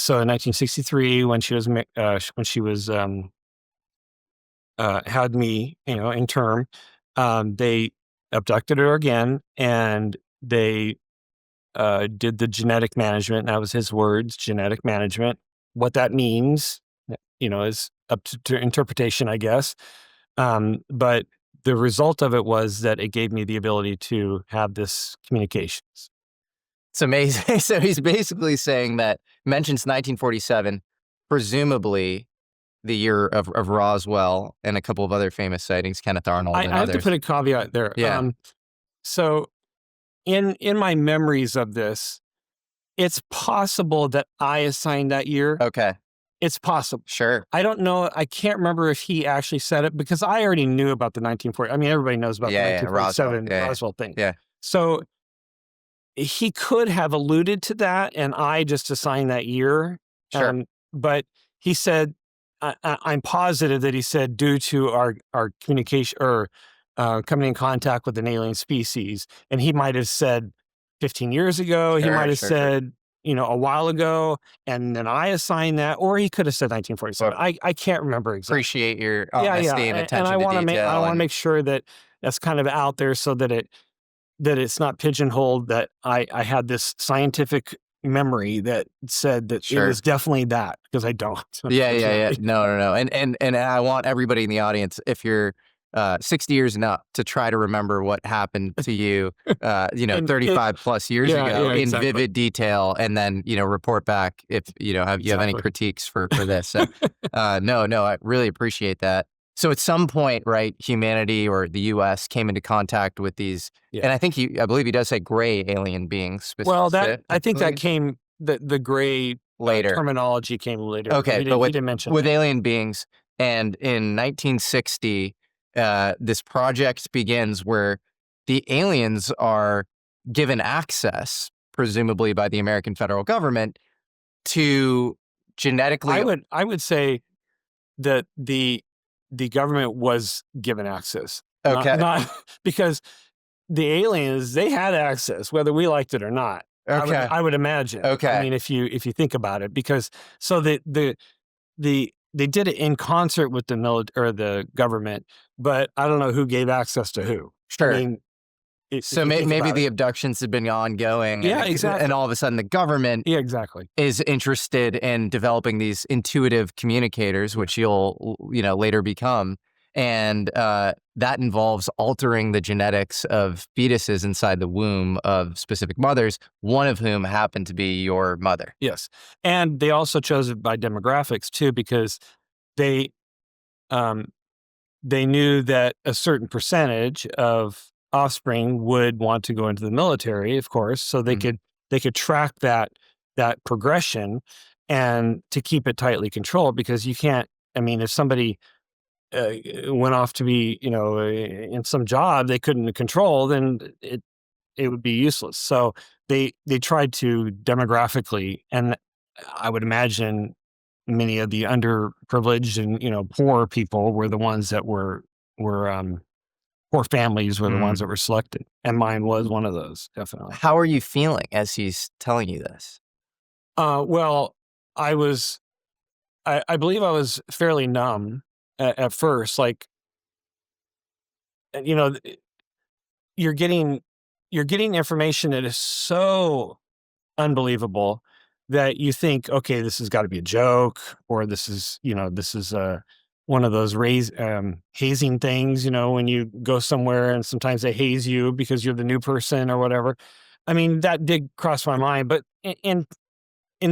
So in 1963, when she was had me, in term, they abducted her again, and they did the genetic management. That was his words, genetic management. What that means, is up to interpretation, I guess. But the result of it was that it gave me the ability to have this communications. It's amazing. So he's basically saying that, mentions 1947, presumably the year of Roswell, and a couple of other famous sightings, Kenneth Arnold and I have to others. put a caveat there. Yeah. So in my memories of this, it's possible that I assigned that year. Okay. It's possible. Sure. I don't know. I can't remember if he actually said it, because I already knew about the 1940. I mean, everybody knows about the 1947 Roswell thing. Yeah. So he could have alluded to that, and I just assigned that year. Sure. But he said, I'm positive that he said, due to our communication or coming in contact with an alien species. And he might have said 15 years ago. He might have said, a while ago, and then I assigned that, or he could have said 1947. Well, I can't remember exactly. Appreciate your honesty and attention and I to want detail. I want to make sure that that's kind of out there, so that it's not pigeonholed, that I had this scientific memory that said that it was definitely that, because I don't. Yeah. No. And I want everybody in the audience, if you're 60 years and up, to try to remember what happened to you, 35 plus years ago in vivid detail, and then, report back if, you have any critiques for this. So, no, I really appreciate that. So at some point, right, humanity or the U.S. came into contact with these, and I believe he does say gray alien beings. Well, I think that came, the gray later. Terminology came later. Okay, he didn't mention with that. alien beings, and in 1960, this project begins where the aliens are given access, presumably by the American federal government, to genetically. I would say that the government was given access. Okay. Not because the aliens, they had access, whether we liked it or not. Okay. I would imagine. Okay. I mean, if you think about it, because so they did it in concert with the military or the government, but I don't know who gave access to who. Sure. I mean, so maybe the abductions have been ongoing. Yeah, exactly. And all of a sudden the government is interested in developing these intuitive communicators, which you'll, later become. And that involves altering the genetics of fetuses inside the womb of specific mothers, one of whom happened to be your mother. Yes. And they also chose it by demographics too, because they knew that a certain percentage of offspring would want to go into the military, of course, so they could track that progression, and to keep it tightly controlled, because you can't. I mean, if somebody went off to be, in some job they couldn't control, then it would be useless. So they tried to demographically, and I would imagine many of the underprivileged and poor people were the ones that were poor families were the ones that were selected, and mine was one of those, definitely. How are you feeling as he's telling you this? Well, I believe I was fairly numb at first. Like, you're getting information that is so unbelievable that you think, okay, this has got to be a joke, or this is one of those hazing things, when you go somewhere and sometimes they haze you because you're the new person or whatever. I mean, that did cross my mind, but in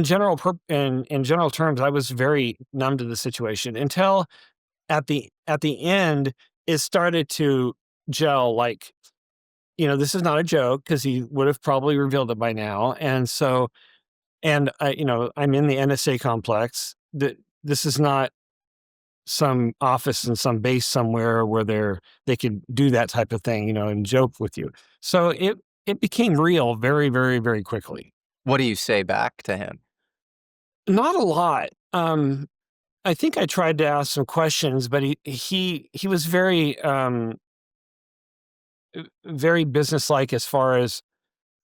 general terms, I was very numb to the situation until at the end, it started to gel. Like, this is not a joke, because he would have probably revealed it by now. And so, and I'm in the NSA complex. This is not some office in some base somewhere where they could do that type of thing, and joke with you. So it became real very, very, very quickly. What do you say back to him? Not a lot. I think I tried to ask some questions, but he was very, very businesslike as far as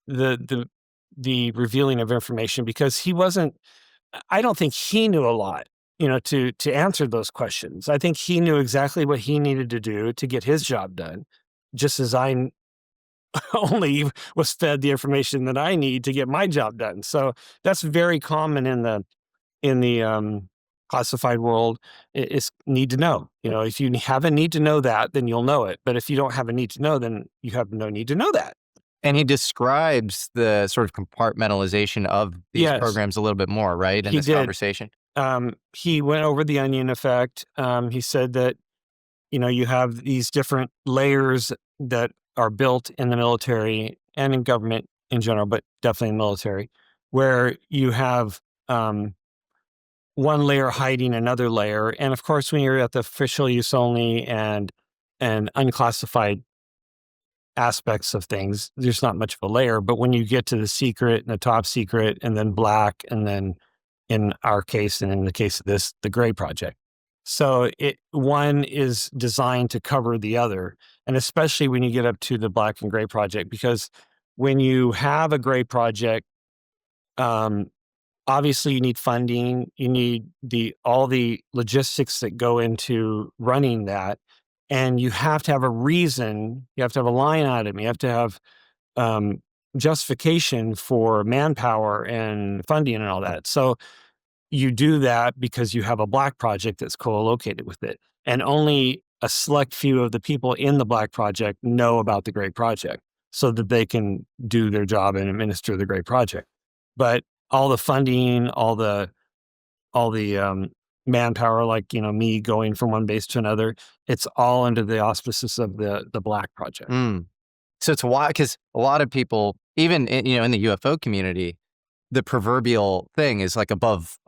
the revealing of information, because he wasn't I don't think he knew a lot, to answer those questions. I think he knew exactly what he needed to do to get his job done, just as I only was fed the information that I need to get my job done. So that's very common in the classified world. Is need to know. If you have a need to know that, then you'll know it. But if you don't have a need to know, then you have no need to know that. And he describes the sort of compartmentalization of these Yes, programs a little bit more, right, in he this did. conversation? He went over the onion effect. He said that you have these different layers that are built in the military and in government in general, but definitely in military, where you have one layer hiding another layer. And of course, when you're at the official use only and unclassified aspects of things, there's not much of a layer. But when you get to the secret and the top secret, and then black, and then in our case, and in the case of this, the gray project. So one is designed to cover the other, and especially when you get up to the black and gray project, because when you have a gray project, obviously you need funding, you need all the logistics that go into running that, and you have to have a reason, you have to have a line item, you have to have justification for manpower and funding and all that. So you do that because you have a black project that's co-located with it. And only a select few of the people in the black project know about the gray project so that they can do their job and administer the gray project. But all the funding, all the manpower, like, me going from one base to another, it's all under the auspices of the black project. So it's why, because a lot of people, even in the UFO community, the proverbial thing is like above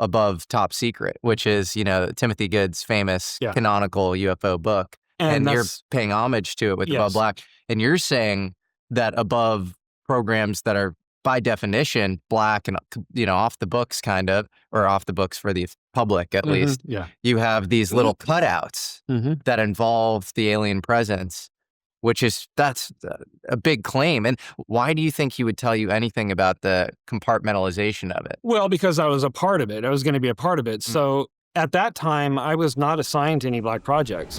top secret, which is, Timothy Good's famous canonical UFO book. And you're paying homage to it with above black. And you're saying that above programs that are by definition black and, off the books kind of, or off the books for the public at least. Yeah. You have these little cutouts that involve the alien presence, that's a big claim. And why do you think he would tell you anything about the compartmentalization of it? Well, because I was a part of it. I was going to be a part of it. So at that time, I was not assigned to any black projects.